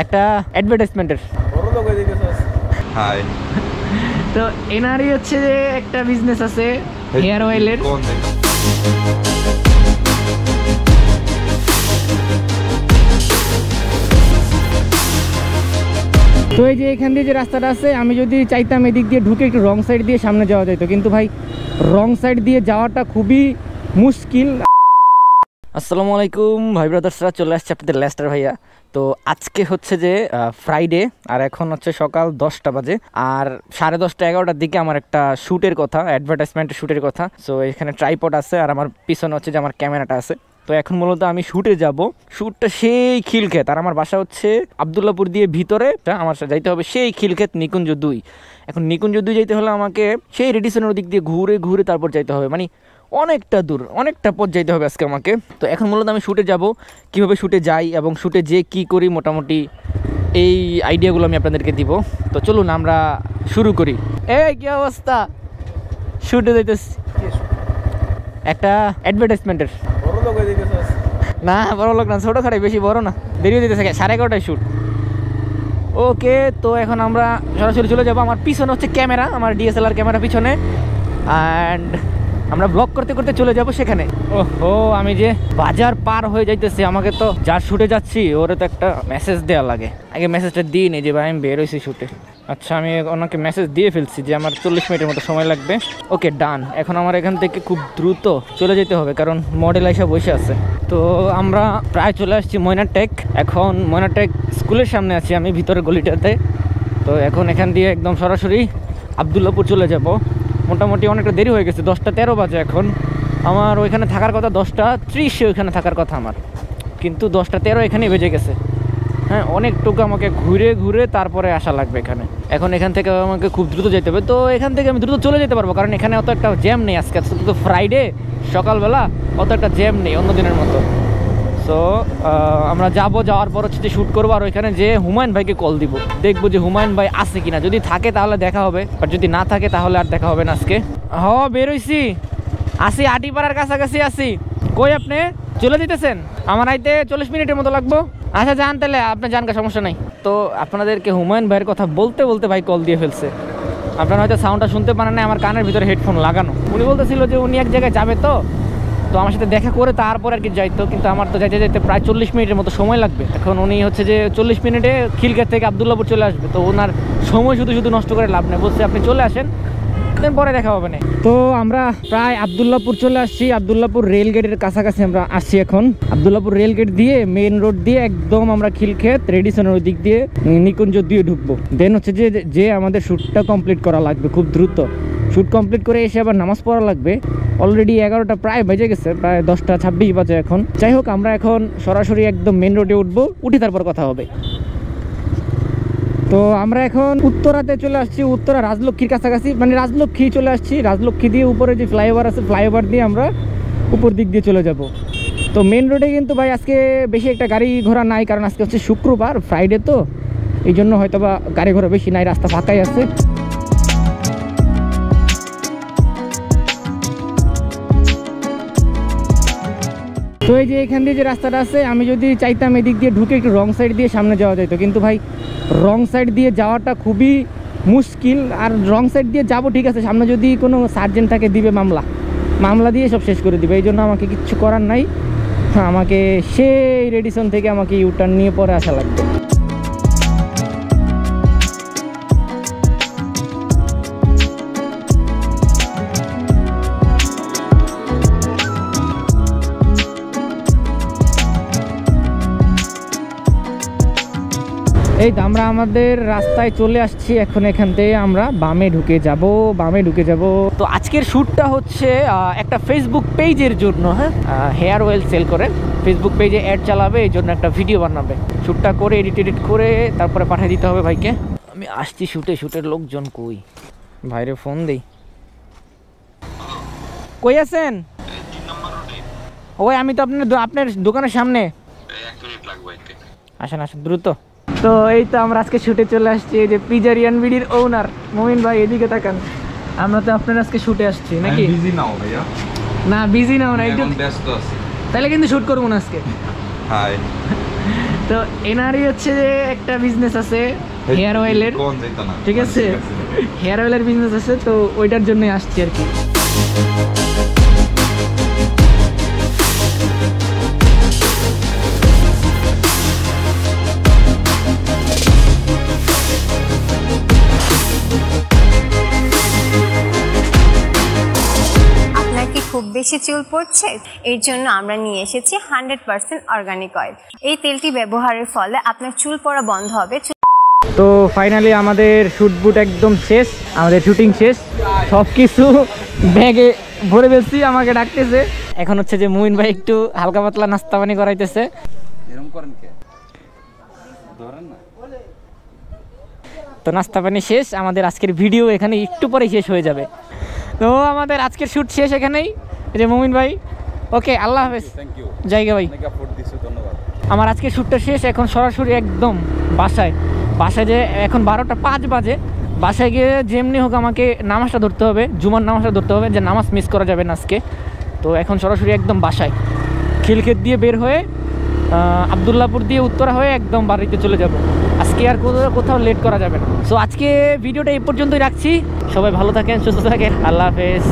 একটা অ্যাডভার্টাইজমেন্টের। হাই। তো এনারই হচ্ছে যে একটা বিজনেস আছে হেয়ার অয়েলের। তো এই যে এখান দিয়ে যে রাস্তাটা আছে, আমি যদি চাইতাম এদিক দিয়ে ঢুকে একটু রং সাইড দিয়ে সামনে যাওয়া যেত, কিন্তু ভাই রং সাইড দিয়ে যাওয়াটা খুবই মুশকিল। আসসালামু আলাইকুম ভাই ব্রাদার্সরা, চলে আসছে আপনাদের লেস্টার ভাইয়া। তো আজকে হচ্ছে যে ফ্রাইডে, আর এখন হচ্ছে সকাল 10টা বাজে, আর 10:30 11টার দিকে আমার একটা শ্যুটের কথা, অ্যাডভার্টাইজমেন্টের শ্যুটের কথা। সো এখানে ট্রাইপড আছে আর আমার পিছনে হচ্ছে যে আমার ক্যামেরাটা আছে। তো এখন মূলত আমি শ্যুটে যাব। শ্যুটটা সেই খিলক্ষেত, আর আমার বাসা হচ্ছে আবদুল্লাপুর দিয়ে ভিতরে, আমার যাইতে হবে সেই খিলক্ষেত নিকুঞ্জ 2। এখন নিকুঞ্জ 2 যাইতে হলে আমাকে সেই রেডিসনের দিক দিয়ে ঘুরে ঘুরে তারপর যাইতে হবে, মানে অনেকটা দূর, অনেকটা পথ যাইতে হবে আজকে আমাকে। তো এখন মূলত আমি শ্যুটে যাব, কীভাবে শ্যুটে যাই এবং শ্যুটে যে কী করি মোটামুটি এই আইডিয়াগুলো আমি আপনাদেরকে দিব। তো চলুন আমরা শুরু করি। এই কী অবস্থা? শ্যুটে যাইতেছি একটা অ্যাডভার্টাইজমেন্টের। না বড় লোক না, ছোটো খাটাই, বেশি বড় না। দেরি হয়ে যেতেছে, 11:30টায় শ্যুট। ওকে, তো এখন আমরা সরাসরি চলে যাবো। আমার পিছনে হচ্ছে ক্যামেরা, আমার DSLR ক্যামেরা পিছনে, অ্যান্ড আমরা ব্লগ করতে করতে চলে যাব সেখানে। ওহো, আমি যে বাজার পার হয়ে যাইতেছি, আমাকে তো যার শ্যুটে যাচ্ছি ওরে তো একটা মেসেজ দেওয়া লাগে। আগে মেসেজটা দিই নি যে ভাই আমি বের হয়েছি শ্যুটে। আচ্ছা, আমি ওনাকে মেসেজ দিয়ে ফেলছি যে আমার 40 মিনিটের মতো সময় লাগবে। ওকে, ডান। এখন আমার এখান থেকে খুব দ্রুত চলে যেতে হবে, কারণ মডেল আইসা বসে আছে। তো আমরা প্রায় চলে আসছি ময়নারটেক। এখন ময়নারটেক স্কুলের সামনে আছি আমি, ভিতরের গলিটাতে। তো এখন এখান দিয়ে একদম সরাসরি আবদুল্লাপুর চলে যাব। মোটামুটি অনেকটা দেরি হয়ে গেছে, 10টা 13 বাজে এখন। আমার ওইখানে থাকার কথা 10টা 30 ওইখানে থাকার কথা আমার, কিন্তু 10টা 13 এখানেই বেজে গেছে। হ্যাঁ, অনেকটুকু আমাকে ঘুরে ঘুরে তারপরে আসা লাগবে এখানে। এখন এখান থেকে আমাকে খুব দ্রুত যেতে হবে। তো এখান থেকে আমি দ্রুত চলে যেতে পারবো, কারণ এখানে অত একটা জ্যাম নেই আজকে। আজকে তো ফ্রাইডে, সকালবেলা অত একটা জ্যাম নেই অন্য দিনের মতো। সো আমরা যাওয়ার পর হচ্ছে যে শ্যুট করবো, আর ওইখানে যে হুমায়ুন ভাইকে কল দিব, দেখবো যে হুমায়ুন ভাই আছে কিনা। যদি থাকে তাহলে দেখা হবে, আর যদি না থাকে তাহলে আর দেখা হবে না আজকে। বের হইছি, আসি আটিপাড়ার কাছাকাছি আসি। কই আপনি চলে যেতেছেন? আমার আইতে 40 মিনিটের মতো লাগবো। আচ্ছা যান, তাহলে আপনি যান, সমস্যা নাই। তো আপনাদেরকে হুমায়ুন ভাইয়ের কথা বলতে বলতে ভাই কল দিয়ে ফেলছে। আপনারা হয়তো সাউন্ডটা শুনতে পারেন না, আমার কানের ভিতরে হেডফোন লাগানো। উনি বলতেছিল যে উনি এক জায়গায় যাবে, তো আমার সাথে দেখা করে তারপর আর কি যাইতো, কিন্তু আমার তো যাইতে যাইতে প্রায় 40 মিনিটের মতো সময় লাগবে। এখন উনি হচ্ছে যে 40 মিনিটে খিলক্ষেত থেকে আবদুল্লাপুর চলে আসবে। তো ওনার সময় শুধু শুধু নষ্ট করে লাভ নেই, বলছে আপনি চলে আসেন, দেন পরে দেখা হবে না। তো আমরা প্রায় আবদুল্লাপুর চলে আসছি। আবদুল্লাপুর রেল গেটের কাছাকাছি আমরা আসছি এখন। আবদুল্লাপুর রেল গেট দিয়ে মেইন রোড দিয়ে একদম আমরা খিলক্ষেত রেডিসনের ওই দিক দিয়ে নিকুঞ্জ দিয়ে ঢুকবো। দেন হচ্ছে যে আমাদের শ্যুটটা কমপ্লিট করা লাগবে খুব দ্রুত। শ্যুট কমপ্লিট করে এসে আবার নামাজ পড়া লাগবে। অলরেডি 11টা প্রায় বেজে গেছে, প্রায় 10টা 26 বাজে এখন। যাই হোক, আমরা এখন সরাসরি একদম মেন রোডে উঠি তারপর কথা হবে। তো আমরা এখন উত্তরাতে চলে আসছি, উত্তরা রাজলক্ষ্মীর কাছাকাছি, মানে রাজলক্ষ্মী চলে আসছি। রাজলক্ষ্মী দিয়ে উপরে যে ফ্লাইওভার আছে, ফ্লাইওভার দিয়ে আমরা উপর দিক দিয়ে চলে যাব। তো মেন রোডে কিন্তু ভাই আজকে বেশি একটা গাড়ি ঘোড়া নাই, কারণ আজকে হচ্ছে শুক্রবার, ফ্রাইডে, তো এই জন্য হয়তো বা গাড়ি ঘোড়া বেশি নাই, রাস্তা ফাঁকাই আছে। তো এই যে এখান দিয়ে যে রাস্তাটা আছে, আমি যদি চাইতাম এদিক দিয়ে ঢুকে একটু রং সাইড দিয়ে সামনে যাওয়া যেত, কিন্তু ভাই রং সাইড দিয়ে যাওয়াটা খুবই মুশকিল। আর রং সাইড দিয়ে যাবো ঠিক আছে, সামনে যদি কোনো সার্জেন্ট থাকে দিবে মামলা দিয়ে সব শেষ করে দিবে। এই জন্য আমাকে কিচ্ছু করার নাই, আমাকে সেই রেডিসন থেকে আমাকে ইউটার্ন নিয়ে পরে আসা লাগবে। এই তো আমরা আমাদের রাস্তায় চলে আসছি এখন। এখান থেকে আমরা বামে ঢুকে যাব। তো আজকের শ্যুটটা হচ্ছে একটা ফেসবুক পেজের জন্য। হ্যাঁ, হেয়ার অয়েল সেল করে ফেসবুক পেজে অ্যাড চালাবে, এই জন্য একটা ভিডিও বানাবে। শ্যুটটা করে এডিট করে তারপরে পাঠিয়ে দিতে হবে ভাইকে। আমি আসছি শ্যুটের লোকজন কই? ভাইরে ফোন দেই। কই আছেন? ওই আমি তো আপনার দোকানের সামনে। আসেন দ্রুত। তো এই তো আমরা আজকে শ্যুটে চলে আসছি। এই যে পিজারিয়ান বিডির ওনার মুমিন ভাই, এদিকে তাকান। আমরা তো আপনার আজকে শ্যুটে আসছি নাকি? বিজি নাও ভাইয়া। না বিজি নাও না, একটু ব্যস্ত আছি। তাহলে কিন্তু শ্যুট করবো না আজকে। হাই। তো এনারই হচ্ছে যে একটা বিজনেস আছে হেয়ার অয়েলের, ঠিক আছে, হেয়ার অয়েলের বিজনেস আছে, তো ওইটার জন্যই আসছি আর কি। খুব বেশি চুল পড়ছে, এর জন্য আমরা নিয়ে এসেছি 100% অর্গানিক অয়েল। এই তেলটি ব্যবহারের ফলে আপনার চুল পড়া বন্ধ হবে। তো ফাইনালি আমাদের শুট বুট একদম শেষ, আমাদের শুটিং শেষ, সব কিছু ব্যাগে ভরে ফেলছি। আমাকে ডাকতেছে এখন, হচ্ছে যে মুমিন ভাই একটু হালকা পাতলা নাস্তা পানি করাইতেছে। তো নাস্তা পানি শেষ, আমাদের আজকের ভিডিও এখানে একটু পরে শেষ হয়ে যাবে। তো আমাদের আজকের শ্যুট শেষ এখানেই। এই যে মুমিন ভাই, ওকে, আল্লাহ হাফেজ, জায়গা ভাই। আমার আজকের শ্যুটটা শেষ, এখন সরাসরি একদম বাসায় যে এখন 12টা 5 বাজে। বাসায় গিয়ে যেমনি হোক আমাকে নামাজটা ধরতে হবে, জুমার নামাজটা ধরতে হবে, যে নামাজ মিস করা যাবে না আজকে। তো এখন সরাসরি একদম বাসায় খিলক্ষেত দিয়ে বের হয়ে আবদুল্লাপুর দিয়ে উত্তরা হয়ে একদম বাড়িতে চলে যাব। আজকে আর কোথাও লেট করা যাবে না। সো আজকে ভিডিওটা এই পর্যন্তই রাখছি। সবাই ভালো থাকেন, সুস্থ থাকেন, আল্লাহ হাফেজ।